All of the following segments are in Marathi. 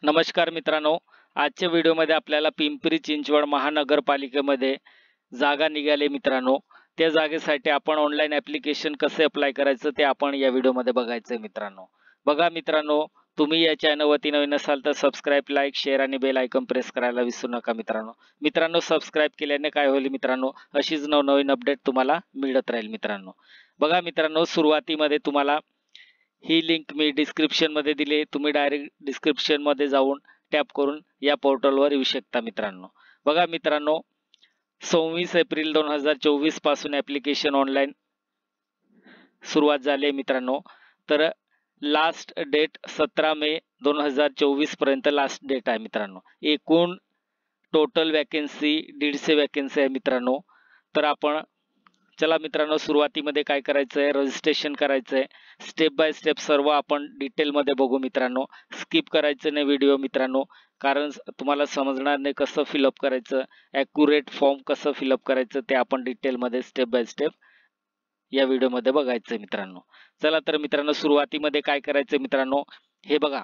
नमस्कार मित्रांनो, आजच्या व्हिडिओमध्ये आपल्याला पिंपरी चिंचवड महानगरपालिकेमध्ये जागा निघाली मित्रांनो. त्या जागेसाठी आपण ऑनलाईन ॲप्लिकेशन कसे अप्लाय करायचं ते आपण या व्हिडिओमध्ये बघायचं आहे मित्रांनो. बघा मित्रांनो, तुम्ही या चॅनलवरती नवीन असाल तर सबस्क्राईब, लाईक, शेअर आणि बेल आयकॉन प्रेस करायला विसरू नका मित्रांनो. मित्रांनो, सबस्क्राईब केल्याने काय होईल मित्रांनो, अशीच नवनवीन अपडेट तुम्हाला मिळत राहील मित्रांनो. बघा मित्रांनो, सुरुवातीमध्ये तुम्हाला ही लिंक मी डिस्क्रिप्शन मध्ये दिली, तुम्ही डायरेक्ट डिस्क्रिप्शन मध्ये जाऊन टॅप करून या पोर्टलवर येऊ शकता मित्रांनो. बघा मित्रांनो, 26 एप्रिल 2024 पासून ॲप्लिकेशन ऑनलाईन सुरुवात झाली आहे मित्रांनो. तर लास्ट डेट 17 मे 2024 पर्यंत लास्ट डेट आहे मित्रांनो. एकूण टोटल वॅकेन्सी 150 वॅकेन्सी आहे मित्रांनो. तर आपण चला मित्रांनो, सुरुवातीमध्ये काय करायचं आहे, रजिस्ट्रेशन करायचं आहे. स्टेप बाय स्टेप सर्व आपण डिटेलमध्ये बघू मित्रांनो. स्किप करायचं नाही व्हिडिओ मित्रांनो, कारण तुम्हाला समजणार नाही कसं फिलअप करायचं, ॲक्युरेट फॉर्म कसं फिलअप करायचं ते आपण डिटेलमध्ये स्टेप बाय स्टेप या व्हिडिओमध्ये बघायचं मित्रांनो. चला तर मित्रांनो, सुरुवातीमध्ये काय करायचं मित्रांनो, हे बघा,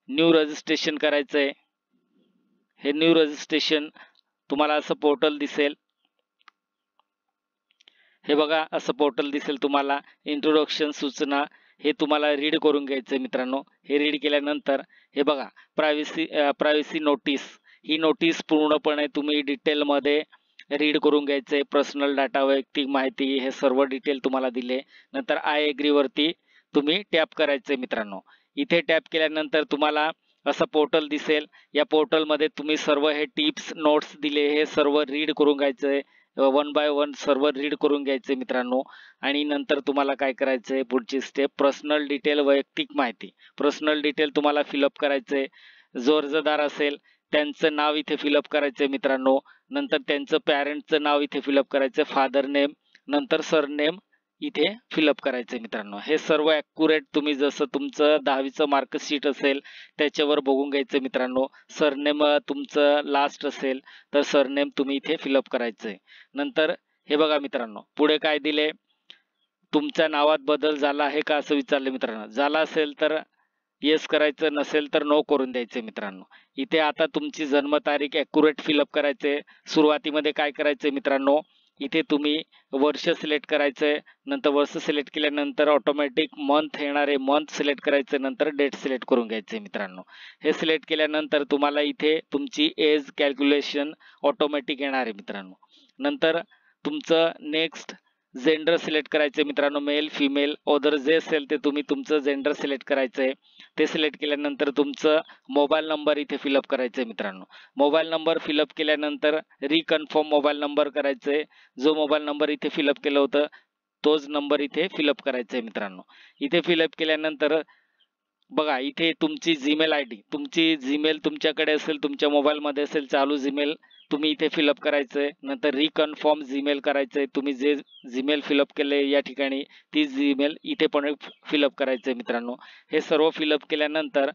न्यू रजिस्ट्रेशन करायचं आहे. हे न्यू रजिस्ट्रेशन तुम्हाला असं पोर्टल दिसेल. हे बघा, असं पोर्टल दिसेल तुम्हाला. इंट्रोडक्शन सूचना हे तुम्हाला रीड करून घ्यायचं मित्रांनो. हे रीड केल्यानंतर हे बघा, प्रायव्हसी नोटीस, ही नोटीस पूर्णपणे तुम्ही डिटेलमध्ये रीड करून घ्यायचे. पर्सनल डाटा, वैयक्तिक माहिती हे सर्व डिटेल तुम्हाला दिले. नंतर आय एग्री वरती तुम्ही टॅप करायचे मित्रांनो. इथे टॅप केल्यानंतर तुम्हाला असं पोर्टल दिसेल. या पोर्टलमध्ये तुम्ही सर्व हे टिप्स नोट्स दिले हे सर्व रीड करून घ्यायचे. वन बाय वन सर्व रीड करून घ्यायचे मित्रांनो. आणि नंतर तुम्हाला काय करायचंय, पुढची स्टेप पर्सनल डिटेल, वैयक्तिक माहिती. पर्सनल डिटेल तुम्हाला फिलअप करायचंय. जो अर्जदार असेल त्यांचं नाव इथे फिलअप करायचंय मित्रांनो. नंतर त्यांचं पॅरेंटचं नाव इथे फिलअप करायचं, फादर नेम, नंतर सरनेम इथे फिलअप करायचंय मित्रांनो. हे सर्व ॲक्युरेट तुम्ही जसं तुमचं 10वीचं मार्कशीट असेल त्याच्यावर बघून घ्यायचं मित्रांनो. सरनेम तुमचं लास्ट असेल तर सरनेम तुम्ही इथे फिलअप करायचंय. नंतर हे बघा मित्रांनो, पुढे काय दिले, तुमच्या नावात बदल झाला आहे का असं विचारले मित्रांनो. झाला असेल तर येस करायचं, नसेल तर नो करून द्यायचे मित्रांनो. इथे आता तुमची जन्मतारीख ॲक्युरेट फिलअप करायचे. सुरुवातीमध्ये काय करायचे मित्रांनो, इथे तुम्ही वर्ष सिलेक्ट करायचंय. नंतर वर्ष सिलेक्ट केल्यानंतर ऑटोमॅटिक मंथ येणार आहे, मंथ सिलेक्ट करायचं. नंतर डेट सिलेक्ट करून घ्यायचे मित्रांनो. हे सिलेक्ट केल्यानंतर तुम्हाला इथे तुमची एज कॅल्क्युलेशन ऑटोमॅटिक येणार आहे मित्रांनो. नंतर तुमचं नेक्स्ट जेंडर सिलेक्ट करायचे मित्रांनो, मेल, फिमेल, अदर जे असेल ते तुम्ही तुमचं जेंडर सिलेक्ट करायचंय. ते सिलेक्ट केल्यानंतर तुमचं मोबाईल नंबर इथे फिलअप करायचंय मित्रांनो. मोबाईल नंबर फिलअप केल्यानंतर रिकन्फर्म मोबाईल नंबर करायचंय. जो मोबाईल नंबर इथे फिलअप केलं होतं तोच नंबर इथे फिलअप करायचा आहे मित्रांनो. इथे फिलअप केल्यानंतर बघा, इथे तुमची जीमेल आय डी, तुमची जीमेल तुमच्याकडे असेल, तुमच्या मोबाईलमध्ये असेल चालू जीमेल तुम्ही इथे फिलअप करायचंय. नंतर रिकन्फर्म जीमेल करायचंय. तुम्ही जे जीमेल फिलअप केले या ठिकाणी ती जीमेल इथे पण फिलअप करायचंय मित्रांनो. हे सर्व फिलअप केल्यानंतर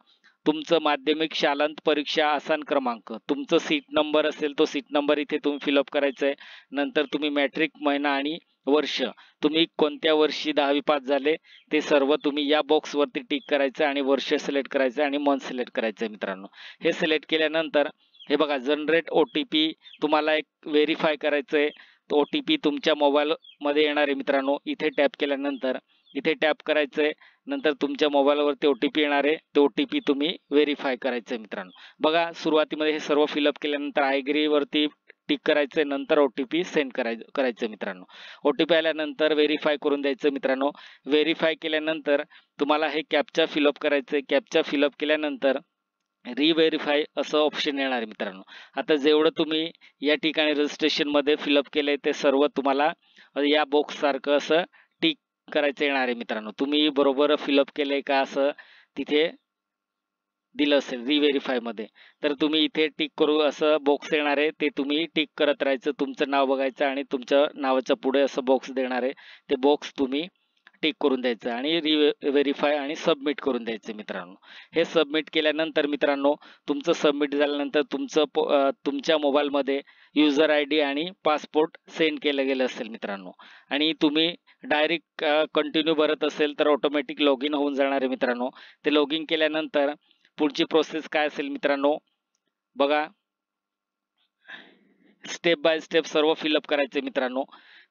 तुमचं माध्यमिक शालांत परीक्षा आसान क्रमांक, तुमचं सीट नंबर असेल तो सीट नंबर इथे तुम्ही फिलअप करायचा आहे. नंतर तुम्ही मॅट्रिक महिना आणि वर्ष, तुम्ही कोणत्या वर्षी 10वी पास झाले ते सर्व तुम्ही या बॉक्सवरती टिक करायचं आणि वर्ष सिलेक्ट करायचं आणि मंथ सिलेक्ट करायचं मित्रांनो. हे सिलेक्ट केल्यानंतर हे बघा, जनरेट OTP तुम्हाला एक व्हेरीफाय करायचं आहे. तो OTP तुमच्या मोबाईलमध्ये येणार आहे मित्रांनो. इथे टॅप केल्यानंतर इथे टॅप करायचं आहे. नंतर तुमच्या मोबाईलवरती OTP येणार आहे. ते OTP तुम्ही व्हेरीफाय करायचं आहे मित्रांनो. बघा, सुरुवातीमध्ये हे सर्व फिलअप केल्यानंतर आय एग्री वरती टिक करायचंय. नंतर OTP सेंड करायचं मित्रांनो. OTP आल्यानंतर व्हेरीफाय करून द्यायचं मित्रांनो. व्हेरीफाय केल्यानंतर तुम्हाला हे कॅप्चा फिलअप करायचंय. कॅप्चा फिलअप केल्यानंतर रिव्हेरीफाय असं ऑप्शन येणार आहे मित्रांनो. आता जेवढं तुम्ही या ठिकाणी रजिस्ट्रेशन मध्ये फिलअप केलंय ते सर्व तुम्हाला या बॉक्स सारखं असं टिक करायचं येणार आहे मित्रांनो. तुम्ही बरोबर फिलअप केलंय का असं तिथे दिलं असेल रिव्हेरीफाय मध्ये, तर तुम्ही इथे टिक करू असं बॉक्स येणार आहे. ते तुम्ही टिक करत राहायचं. तुमचं नाव बघायचं आणि तुमच्या नावाच्या पुढे असं बॉक्स देणार आहे. ते बॉक्स तुम्ही टिक करून द्यायचं आणि रिव्हेरीफाय आणि सबमिट करून द्यायचं मित्रांनो. हे सबमिट केल्यानंतर मित्रांनो, तुमचं सबमिट झाल्यानंतर तुमच्या मोबाईलमध्ये युजर ID आणि पासपोर्ट सेंड केलं गेलं असेल मित्रांनो. आणि तुम्ही डायरेक्ट कंटिन्यू भरत असेल तर ऑटोमॅटिक लॉग इन होऊन जाणार आहे मित्रांनो. ते लॉग इन केल्यानंतर पुढची प्रोसेस काय असेल मित्रांनो बघा, स्टेप बाय स्टेप सर्व फिलअप करायचे मित्रांनो.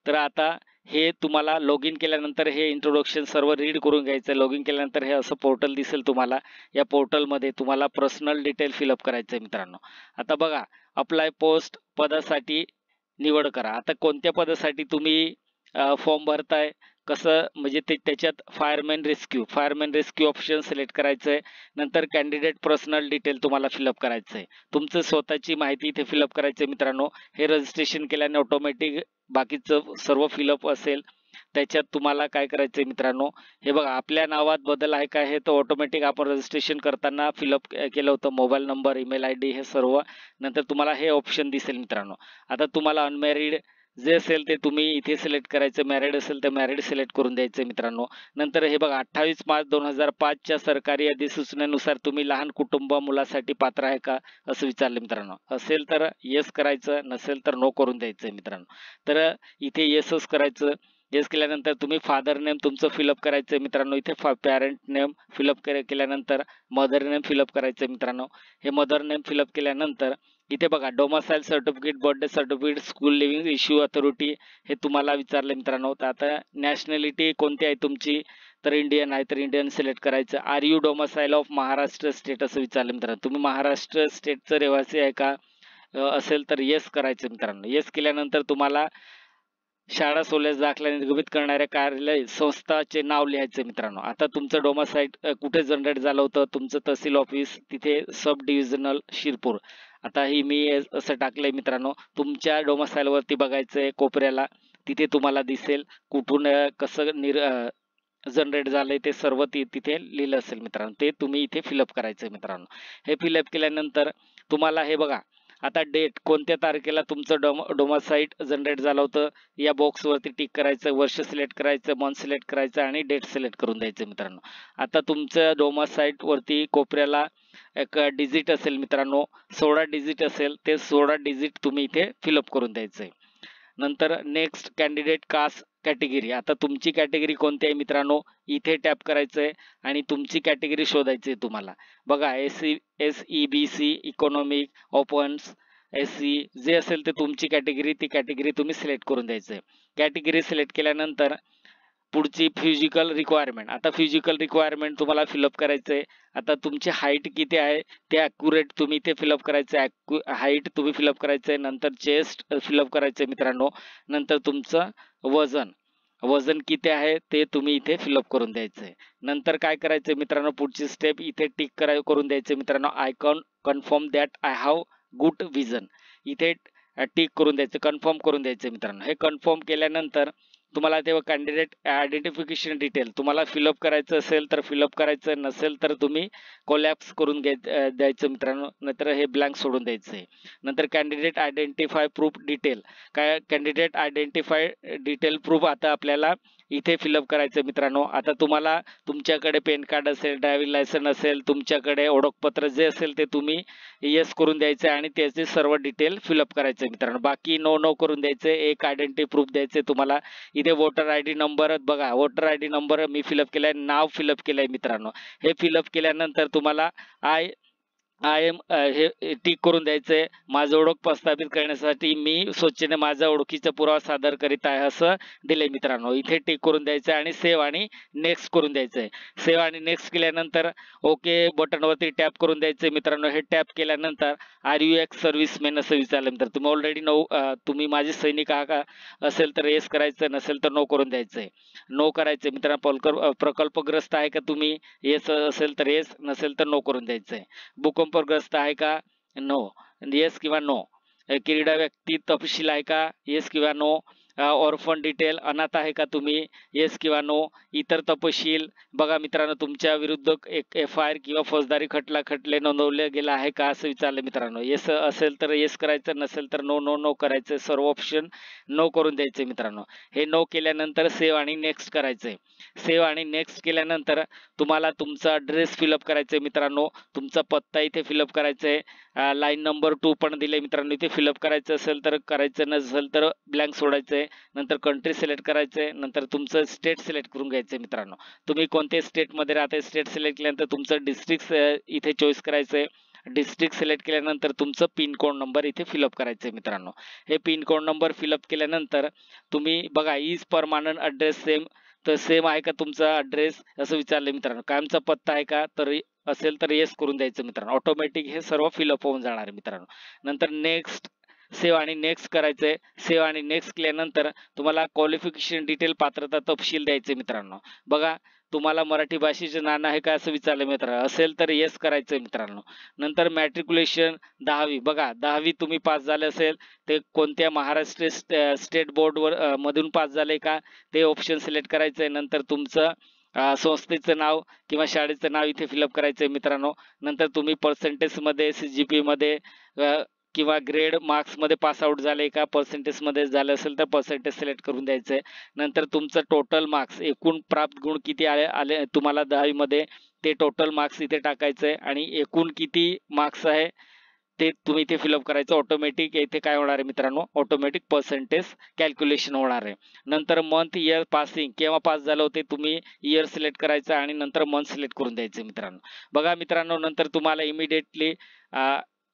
तर आता हे तुम्हाला लॉग इन केल्यानंतर हे इंट्रोडक्शन सर्व रीड करून घ्यायचं. लॉग इन केल्यानंतर हे असं पोर्टल दिसेल तुम्हाला. या पोर्टलमध्ये तुम्हाला पर्सनल डिटेल फिलअप करायचं आहे मित्रांनो. आता बघा, अप्लाय पोस्ट पदासाठी निवड करा. आता कोणत्या पदासाठी तुम्ही फॉर्म भरताय, कसं म्हणजे ते त्याच्यात फायरमॅन रेस्क्यू ऑप्शन सिलेक्ट करायचं आहे. नंतर कॅन्डिडेट पर्सनल डिटेल तुम्हाला फिलअप करायचं आहे. तुमचं स्वतःची माहिती इथे फिलअप करायची आहे मित्रांनो. हे रजिस्ट्रेशन केल्याने ऑटोमॅटिक बाकीचं सर्व फिलअप असेल. त्याच्यात तुम्हाला काय करायचं आहे मित्रांनो, हे बघा आपल्या नावात बदल आहे का हे तर ऑटोमॅटिक आपण रजिस्ट्रेशन करताना फिलअप केलं होतं. मोबाईल नंबर, ईमेल आयडी हे सर्व. नंतर तुम्हाला हे ऑप्शन दिसेल मित्रांनो. आता तुम्हाला अनमॅरिड जे असेल ते तुम्ही इथे सिलेक्ट करायचं. मॅरिड असेल तर मॅरिड सिलेक्ट करून द्यायचं मित्रांनो. नंतर हे बघा 28 मार्च 2005च्या सरकारी अधिसूचनेनुसार तुम्ही लहान कुटुंब मुलासाठी पात्र आहे का असं विचारलं मित्रांनो. असेल तर येस करायचं, नसेल तर नो करून द्यायचं मित्रांनो. तर इथे येसच करायचं. येस केल्यानंतर तुम्ही फादर नेम तुमचं फिलअप करायचं मित्रांनो. इथे पॅरेंट नेम फिलअप केल्यानंतर मदर नेम फिलअप करायचं मित्रांनो. हे मदर नेम फिलअप केल्यानंतर इथे बघा domicile certificate, birthday certificate, school living issue authority हे तुम्हाला विचारले मित्रांनो. तर आता नॅशनॅलिटी कोणती आहे तुमची, तर इंडियन आहे तर इंडियन सिलेक्ट करायचं. Are you domicile of Maharashtra state असं विचारलं मित्रांनो. तुम्ही महाराष्ट्र स्टेटचं रहिवासी आहे का असेल तर येस करायचं मित्रांनो. येस केल्यानंतर तुम्हाला शाळा सोल्यास दाखला निर्गमित करणाऱ्या कार्यालय संस्थाचे नाव लिहायचं मित्रांनो. आता तुमचं डोमासाईट कुठे जनरेट झालं होतं, तुमचं तहसील ऑफिस तिथे सब डिव्हिजनल शिरपूर. आता ही मी असं टाकलंय मित्रांनो. तुमच्या डोमासाईल वरती बघायचंय कोपऱ्याला, तिथे तुम्हाला दिसेल कुठून कसं जनरेट झालंय ते सर्व तिथे लिहिलं असेल मित्रांनो. ते तुम्ही इथे फिलअप करायचं मित्रांनो. हे फिलअप केल्यानंतर तुम्हाला हे बघा आता डेट कोणत्या तारखेला तुमचं डोमासाईट जनरेट झालं होतं या बॉक्सवरती टिक करायचं. वर्ष सिलेक्ट करायचं, मंथ सिलेक्ट करायचं आणि डेट सिलेक्ट करून द्यायचं मित्रांनो. आता तुमचं डोमासाईट वरती कोपऱ्याला एक डिजिट असेल मित्रांनो, 16 डिजिट असेल. ते 16 डिजिट तुम्ही इथे फिलअप करून द्यायचंय. नंतर नेक्स्ट कॅन्डिडेट कास्ट कॅटेगरी. आता तुमची कॅटेगरी कोणती आहे मित्रांनो, इथे टॅप करायचंय आणि तुमची कॅटेगरी शोधायची आहे तुम्हाला. बघा SEBC, इकॉनॉमिक, ओपन्स, SC जे असेल ते तुमची कॅटेगरी, ती कॅटेगरी तुम्ही सिलेक्ट करून द्यायचंय. कॅटेगरी सिलेक्ट केल्यानंतर पुढची फिजिकल रिक्वायरमेंट. आता फिजिकल रिक्वायरमेंट तुम्हाला फिलअप करायचंय. आता तुमची हाईट किती आहे ते ॲक्युरेट तुम्ही इथे फिलअप करायचं. हाईट तुम्ही फिलअप करायचंय. नंतर चेस्ट फिलअप करायचंय मित्रांनो. नंतर तुमचं वजन किती आहे ते तुम्ही इथे फिलअप करून द्यायचंय. नंतर काय करायचंय मित्रांनो, पुढची स्टेप इथे टिक करून द्यायचं मित्रांनो. I can confirm that I have good vision. इथे टिक करून द्यायचं, कन्फर्म करून द्यायचं मित्रांनो. हे कन्फर्म केल्यानंतर तुम्हाला तेव्हा कॅन्डिडेट आयडेंटिफिकेशन डिटेल तुम्हाला फिलअप करायचं असेल तर फिलअप करायचं, नसेल तर तुम्ही कोलॅप्स करून द्यायचं मित्रांनो. नंतर हे ब्लँक सोडून द्यायचं आहे. नंतर कॅन्डिडेट आयडेंटिफाय प्रूफ डिटेल. काय कॅन्डिडेट आयडेंटिफाय डिटेल प्रूफ आता आपल्याला इथे फिलअप करायचं मित्रांनो. आता तुम्हाला तुमच्याकडे पॅन कार्ड असेल, ड्रायव्हिंग लायसन्स असेल, तुमच्याकडे ओळखपत्र जे असेल ते तुम्ही येस करून द्यायचं आणि त्याचे सर्व डिटेल फिलअप करायचं मित्रांनो. बाकी नो करून द्यायचं. एक आयडेंटिटी प्रूफ द्यायचे तुम्हाला. इथे वोटर आय डी नंबर बघा, voter I D number me fill up केलाय, नाव फिलअप केलंय मित्रांनो. हे फिलअप केल्यानंतर तुम्हाला आय एम हे टिक करून द्यायचंय. माझं ओळख प्रस्थापित करण्यासाठी मी स्वच्छेने माझा ओळखीचा पुरावा सादर करीत आहे असं दिले मित्रांनो. इथे टिक करून द्यायचं आणि सेव्ह आणि नेक्स्ट करून द्यायचंय. सेव्ह आणि नेक्स्ट केल्यानंतर ओके बटनवरती टॅप करून द्यायचंय मित्रांनो. हे टॅप केल्यानंतर आर यू एक्स सर्व्हिसमॅन असं विचारलं मित्र. तुम्ही ऑलरेडी तुम्ही माझे सैनिक आहात का असेल तर येस करायचं, नसेल तर नो करून द्यायचंय. नो करायचंय मित्रांनो. प्रकल्पग्रस्त आहे का तुम्ही, येस असेल तर येस, नसेल तर नो करून द्यायचंय. भूकंपग्रस्त आहे का, नो, येस किंवा नो. क्रीडा व्यक्ती तपशील आहे का, येस किंवा नो. ऑर्फन डिटेल, अनाथ आहे का तुम्ही, येस किंवा नो. इतर तपशील बघा मित्रांनो, तुमच्या विरुद्ध एक FIR किंवा फौजदारी खटले नोंदवले गेला आहे का असं विचारलं मित्रांनो. येस असेल तर येस करायचं, नसेल तर नो करायचं. सर्व ऑप्शन नो करून द्यायचे मित्रांनो. हे नो केल्यानंतर सेव्ह आणि नेक्स्ट करायचंय. सेव्ह आणि नेक्स्ट केल्यानंतर तुम्हाला तुमचा ॲड्रेस फिलअप करायचंय मित्रांनो. तुमचा पत्ता इथे फिलअप करायचा आहे. लाईन नंबर 2 पण दिले मित्रांनो. इथे फिलअप करायचं असेल तर करायचं, नसेल तर ब्लँक सोडायचं आहे. नंतर कंट्री सिलेक्ट करायचं आहे. नंतर तुमचं स्टेट सिलेक्ट करून घ्यायचं आहे मित्रांनो. तुम्ही कोणत्या स्टेटमध्ये राहताय, स्टेट सिलेक्ट केल्यानंतर तुमचं डिस्ट्रिक्ट इथे चॉईस करायचं आहे. डिस्ट्रिक्ट सिलेक्ट केल्यानंतर तुमचं पिन कोड नंबर इथे फिलअप करायचं आहे मित्रांनो. हे पिन कोड नंबर फिलअप केल्यानंतर तुम्ही बघा इज परमानंट ॲड्रेस सेम, तर सेम आहे का तुमचा ॲड्रेस असं विचारलं मित्रांनो. कायमचा पत्ता आहे का, तर असेल तर येस करून द्यायचं मित्रांनो. ऑटोमॅटिक हे सर्व फिलअप होऊन जाणार आहे मित्रांनो. नंतर नेक्स्ट, सेव्ह आणि नेक्स्ट करायचंय. सेव्ह आणि नेक्स्ट केल्यानंतर तुम्हाला क्वालिफिकेशन डिटेल, पात्रता तपशील द्यायचे मित्रांनो. बघा तुम्हाला मराठी भाषेचे ज्ञान आहे का असं विचारलं मित्रांनो. असेल तर येस करायचंय मित्रांनो. नंतर मॅट्रिक्युलेशन 10वी, बघा 10वी तुम्ही पास झाले असेल ते कोणत्या महाराष्ट्र स्टेट बोर्डवर मधून पास झाले का ते ऑप्शन सिलेक्ट करायचंय. नंतर तुमचं संस्थेचं नाव किंवा शाळेचं नाव इथे फिलअप करायचंय मित्रांनो. नंतर तुम्ही पर्सेंटेजमध्ये, CGP मध्ये किंवा ग्रेड मार्क्समध्ये पास आउट झाले का, पर्सेंटेजमध्ये झालं असेल तर पर्सेंटेज सिलेक्ट करून द्यायचंय. नंतर तुमचं टोटल मार्क्स, एकूण प्राप्त गुण किती आले तुम्हाला 10वी मध्ये ते टोटल मार्क्स इथे टाकायचंय. आणि एकूण किती मार्क्स आहे ते तुम्ही इथे फिलअप करायचं. ऑटोमॅटिक इथे काय होणार आहे मित्रांनो, ऑटोमॅटिक पर्सेंटेज कॅल्क्युलेशन होणार आहे. नंतर मंथ, इयर, पासिंग केव्हा पास झालं होते तुम्ही इयर सिलेक्ट करायचं आणि नंतर मंथ सिलेक्ट करून द्यायचं मित्रांनो. बघा मित्रांनो नंतर तुम्हाला इमिडिएटली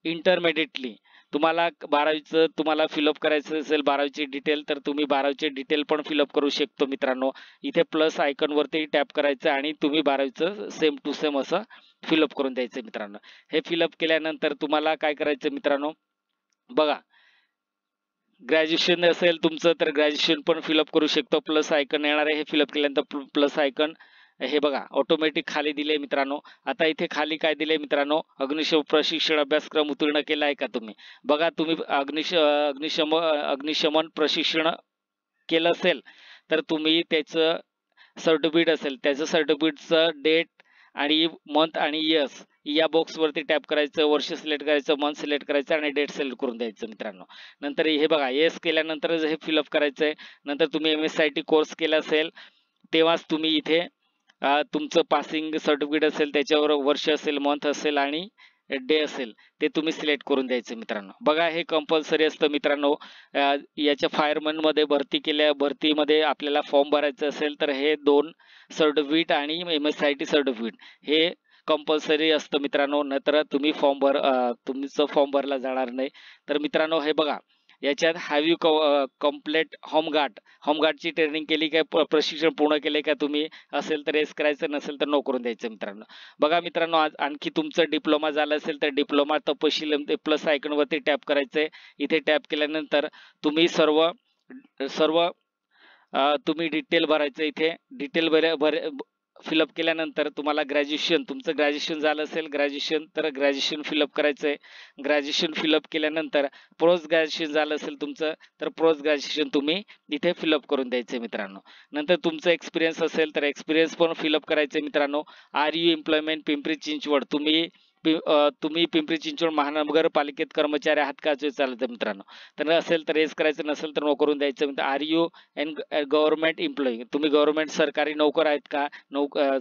इंटरमिडिएटली तुम्हाला 12वीचं तुम्हाला फिलअप करायचं असेल 12वीची डिटेल, तर तुम्ही 12वीचे डिटेल पण फिलअप करू शकतो मित्रांनो. इथे प्लस आयकॉन वरती टॅप करायचं आणि तुम्ही 12वीचं सेम टू सेम असं फिलअप करून द्यायचं मित्रांनो. हे फिलअप केल्यानंतर तुम्हाला काय करायचं मित्रांनो, बघा ग्रॅज्युएशन असेल तुमचं तर ग्रॅज्युएशन पण फिलअप करू शकतो. प्लस आयकॉन येणार आहे, हे फिलअप केल्यानंतर प्लस आयकॉन हे बघा ऑटोमॅटिक खाली दिले मित्रांनो. आता इथे खाली काय दिले मित्रांनो, अग्निशमन प्रशिक्षण अभ्यासक्रम उत्तीर्ण केला आहे का तुम्ही. बघा तुम्ही अग्निशमन प्रशिक्षण केलं असेल तर तुम्ही त्याचं सर्टिफिकेट असेल त्याचं सर्टिफिकेटचं डेट आणि मंथ आणि इयर्स या बॉक्स वरती टॅप करायचं, वर्ष सिलेक्ट करायचं, मंथ सिलेक्ट करायचं आणि डेट सिलेक्ट करून द्यायचं मित्रांनो. नंतर हे बघा येस केल्यानंतर हे फिलअप करायचंय. नंतर तुम्ही MSIT कोर्स केला असेल तेव्हाच तुम्ही इथे तुमचं पासिंग सर्टिफिकेट असेल त्याच्यावर वर्ष असेल, मंथ असेल आणि डे असेल ते तुम्ही सिलेक्ट करून द्यायचं मित्रांनो. बघा हे कंपल्सरी असतं मित्रांनो. याच्या फायरमन मध्ये भरतीमध्ये आपल्याला फॉर्म भरायचं असेल तर हे 2 सर्टिफिकेट आणि MSIT सर्टिफिकेट हे कंपल्सरी असतं मित्रांनो. नाहीतर तुम्ही तुमचं फॉर्म भरला जाणार नाही. तर मित्रांनो हे बघा याच्यात हॅव यू कम्प्लीट होमगार्डची ट्रेनिंग केली काय, प्रशिक्षण पूर्ण केले का तुम्ही, असेल तर येस करायचं, नसेल तर नो करून द्यायचं मित्रांनो. बघा मित्रांनो आज आणखी तुमचं डिप्लोमा झालं असेल तर डिप्लोमा तपशील प्लस आयकॉन वरती टॅप करायचंय. इथे टॅप केल्यानंतर तुम्ही सर्व तुम्ही डिटेल भरायचं. इथे डिटेल फिलअप केल्यानंतर तुम्हाला तुमचं ग्रॅज्युएशन झालं असेल तर ग्रॅज्युएशन फिलअप करायचंय. ग्रॅज्युएशन फिलअप केल्यानंतर पोस्ट ग्रॅज्युएशन झालं असेल तुमचं तर पोस्ट ग्रॅज्युएशन तुम्ही इथे फिलअप करून द्यायचंय मित्रांनो. नंतर तुमचं एक्सपिरियन्स असेल तर एक्सपिरियन्स पण फिलअप करायचंय मित्रांनो. Are you employment Pimpri Chinchwad, तुम्ही पिंपरी चिंचवड महानगरपालिकेत कर्मचारी आहात का चालतं मित्रांनो. तर असेल तर येस करायचं, नसेल तर नो करून द्यायचं. आर यू गव्हर्नमेंट एम्प्लॉई, तुम्ही गव्हर्नमेंट सरकारी नोकर आहेत का,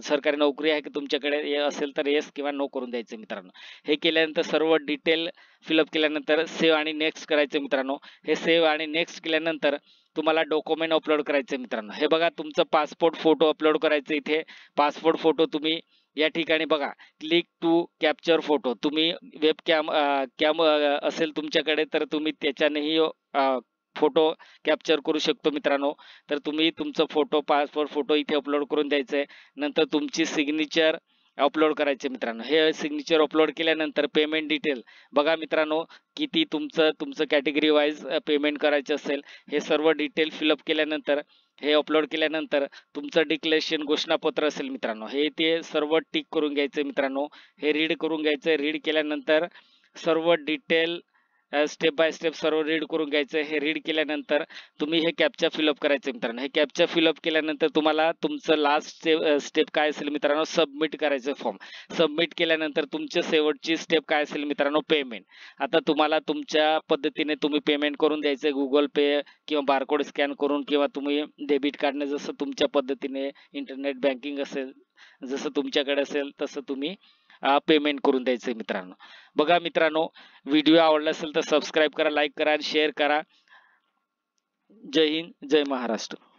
सरकारी नोकरी आहे की तुमच्याकडे, असेल तर येस किंवा नो करून द्यायचं मित्रांनो. हे केल्यानंतर सर्व डिटेल फिलअप केल्यानंतर सेव्ह आणि नेक्स्ट करायचं मित्रांनो. हे सेव्ह आणि नेक्स्ट केल्यानंतर तुम्हाला डॉक्युमेंट अपलोड करायचे मित्रांनो. हे बघा तुमचं पासपोर्ट फोटो अपलोड करायचं. इथे पासपोर्ट फोटो तुम्ही या ठिकाणी बघा क्लिक टू कॅप्चर फोटो, तुम्ही वेब कॅम असेल तुमच्याकडे तर तुम्ही त्याच्यानेही फोटो कॅप्चर करू शकतो मित्रांनो. तर तुम्ही तुमचं पासपोर्ट फोटो इथे अपलोड करून द्यायचंय. नंतर तुमची सिग्नेचर अपलोड करायचे मित्रांनो. हे सिग्नेचर अपलोड केल्यानंतर पेमेंट डिटेल बघा मित्रांनो, किती तुमचं कॅटेगरी वाईज पेमेंट करायचं असेल हे सर्व डिटेल फिलअप केल्यानंतर हे अपलोड केल्यानंतर तुमचं डिक्लेरेशन घोषणापत्र असेल मित्रांनो, हे ते सर्व टिक करून घ्यायचं मित्रांनो. हे रीड करून घ्यायचं. रीड केल्यानंतर सर्व डिटेल स्टेप बाय स्टेप सर्व रीड करून घ्यायचं. हे रीड केल्यानंतर तुम्ही हे कॅप्चा फिलअप करायचं मित्रांनो. हे कॅप्चा फिलअप केल्यानंतर तुम्हाला तुमचं लास्ट स्टेप काय असेल मित्रांनो, सबमिट करायचं फॉर्म. सबमिट केल्यानंतर तुमच्या शेवटची स्टेप काय असेल मित्रांनो, पेमेंट. आता तुम्हाला तुमच्या पद्धतीने तुम्ही पेमेंट करून द्यायचं, गुगल पे किंवा बारकोड स्कॅन करून किंवा तुम्ही डेबिट कार्डने, जसं तुमच्या पद्धतीने इंटरनेट बँकिंग असेल जसं तुमच्याकडे असेल तसं तुम्ही पेमेंट करून द्यायचं मित्रांनो. बघा मित्रांनो, व्हिडिओ आवडला असेल तर सबस्क्राईब करा, लाईक करा आणि शेअर करा. जय हिंद, जय महाराष्ट्र.